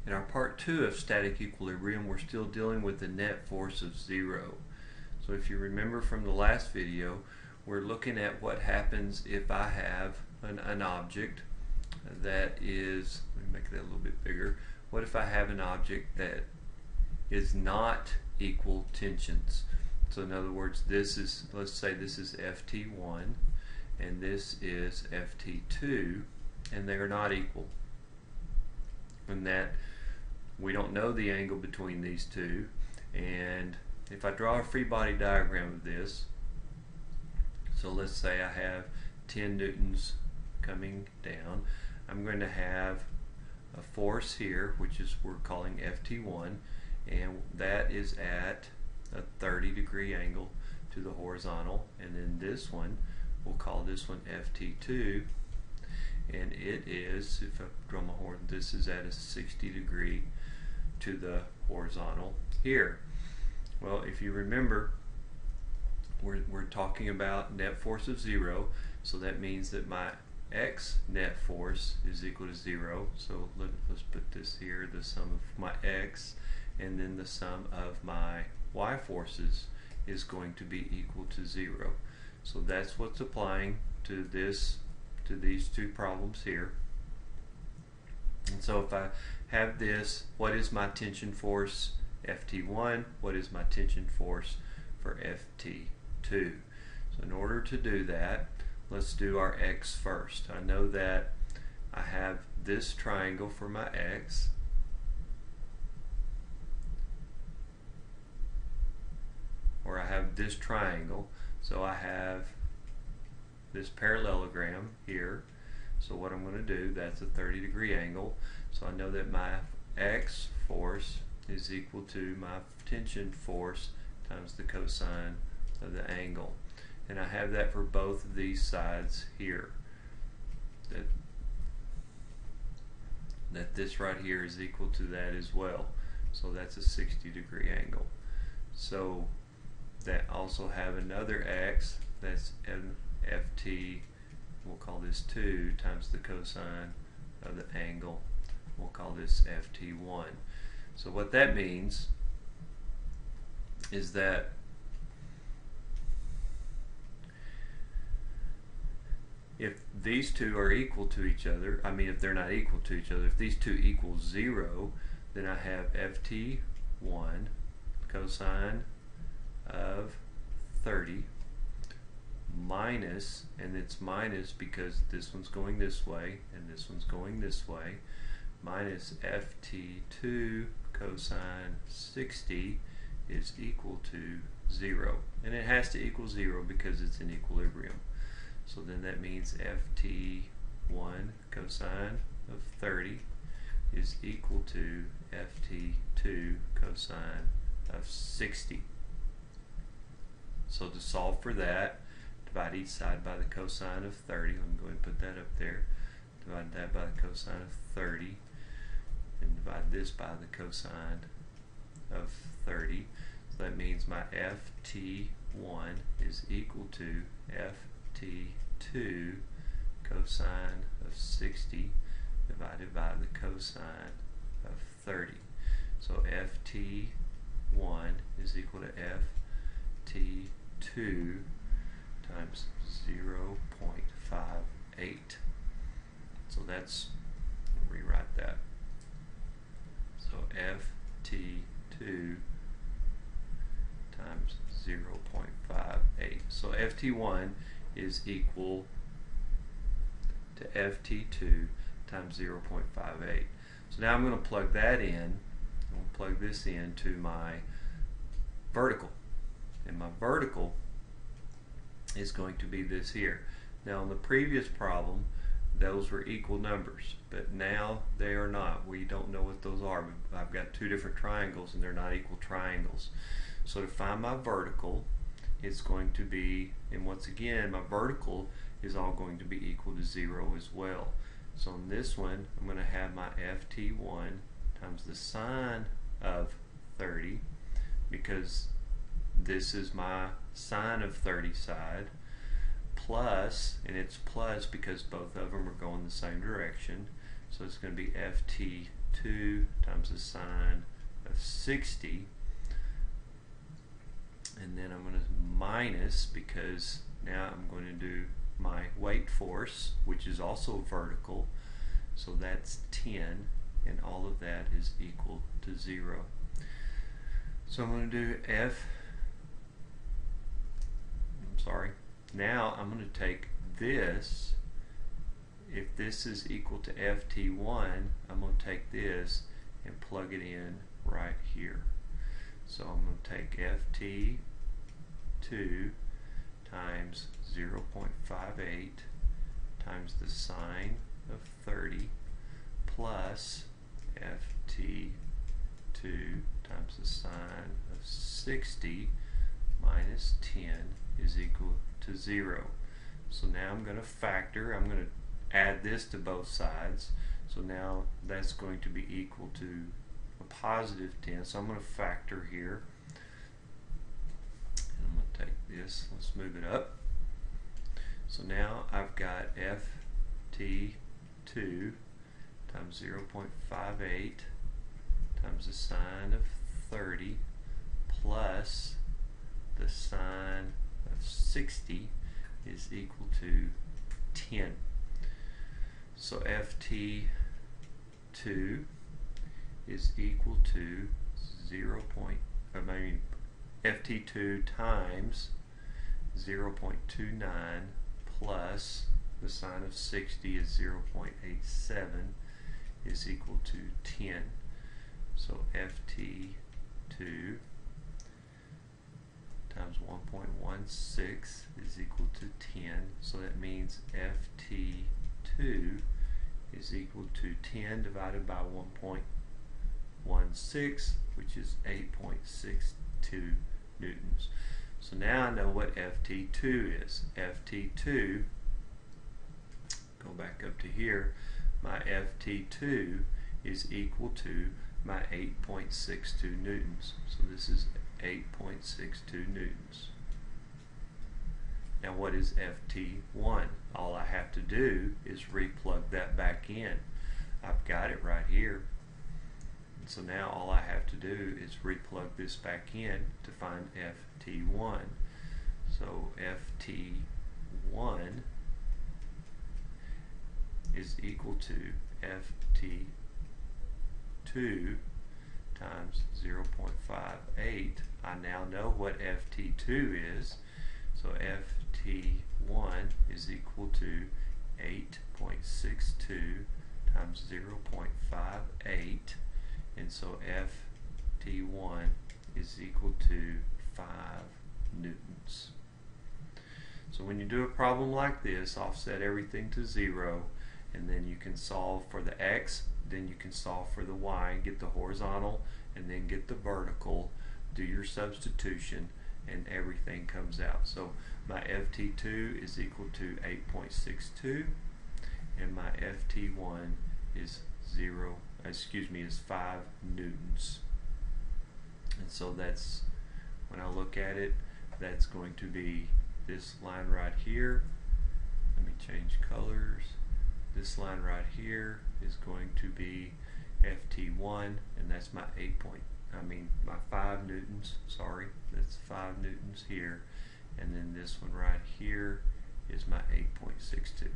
In our part 2 of static equilibrium, we're still dealing with the net force of 0. So if you remember from the last video, we're looking at what happens if I have an object that is, let me make that a little bit bigger. What if I have an object that is not equal tensions? So in other words, this is, let's say this is Ft1 and this is Ft2, and they are not equal. And that we don't know the angle between these two, and if I draw a free body diagram of this, so let's say I have 10 newtons coming down, I'm going to have a force here, which is we're calling Ft1, and that is at a 30-degree angle to the horizontal, and then this one, we'll call this one Ft2, and it is, if I draw my horn, this is at a 60-degree to the horizontal here. Well, if you remember, we're talking about net force of 0, so that means that my x net force is equal to 0. So let's put this here, the sum of my x, and then the sum of my y forces is going to be equal to 0. So that's what's applying to these two problems here. And so if I have this, what is my tension force Ft1? What is my tension force for Ft2? So in order to do that, let's do our x first. I know that I have this triangle for my x, or I have this triangle, so I have this parallelogram here. So what I'm going to do, that's a 30-degree angle, so I know that my x force is equal to my tension force times the cosine of the angle. And I have that for both of these sides here. That this right here is equal to that as well. So that's a 60-degree angle. So that also have another x, that's Ft, we'll call this 2 times the cosine of the angle. We'll call this Ft1. So what that means is that if these two are equal to each other, I mean if they're not equal to each other, if these two equal 0, then I have Ft1 cosine of 30 minus, and it's minus because this one's going this way and this one's going this way, minus Ft2 cosine 60 is equal to 0. And it has to equal 0 because it's in equilibrium. So then that means Ft1 cosine of 30 is equal to Ft2 cosine of 60. So to solve for that, divide each side by the cosine of 30. Let me go ahead and put that up there. Divide that by the cosine of 30, and divide this by the cosine of 30. So that means my Ft1 is equal to Ft2 cosine of 60 divided by the cosine of 30. So Ft1 is equal to Ft2 times 0.58. So that's, I'll rewrite that. So Ft2 times 0.58. So Ft1 is equal to Ft2 times 0.58. So now I'm going to plug that in. I'm going to plug this into my vertical. And my vertical is going to be this here. Now in the previous problem, those were equal numbers, but now they are not. We don't know what those are. I've got two different triangles and they're not equal triangles. So to find my vertical, it's going to be, and once again, my vertical is all going to be equal to 0 as well. So in this one, I'm going to have my Ft1 times the sine of 30, because this is my sine of 30 side, plus, and it's plus because both of them are going the same direction, so it's going to be 2 times the sine of 60, and then I'm going to minus, because now I'm going to do my weight force, which is also vertical, so that's 10, and all of that is equal to 0. So I'm going to do now I'm going to take this. If this is equal to ft1, I'm going to take this and plug it in right here. So I'm going to take ft2 times 0.58 times the sine of 30 plus ft2 times the sine of 60 minus 10 is equal to 0. So now I'm going to factor. I'm going to add this to both sides. So now that's going to be equal to a positive 10. So I'm going to factor here. And I'm going to take this. Let's move it up. So now I've got ft2 times 0.58 times the sine of 30 plus the sine of 60 is equal to 10. So ft2 is equal to ft2 times 0.29 plus the sine of 60 is 0.87 is equal to 10. So ft2 times 1.16 is equal to 10. So that means ft2 is equal to 10 divided by 1.16, which is 8.62 newtons. So now I know what ft2 is. ft2, go back up to here, my ft2 is equal to my 8.62 newtons. So this is 8.62 newtons. Now what is ft1? All I have to do is replug that back in. I've got it right here. And so now all I have to do is replug this back in to find ft1. So ft1 is equal to ft2 times 0.58. I now know what ft2 is. So ft1 is equal to 8.62 times 0.58, and so ft1 is equal to 5 newtons. So when you do a problem like this, offset everything to 0, and then you can solve for the x, then you can solve for the y, get the horizontal, and then get the vertical, do your substitution, and everything comes out. So my ft2 is equal to 8.62, and my ft1 is 5 newtons. And so that's, when I look at it, that's going to be this line right here. Let me change colors. This line right here is going to be ft1, and that's my my 5 newtons, sorry, that's 5 newtons here, and then this one right here is my 8.62.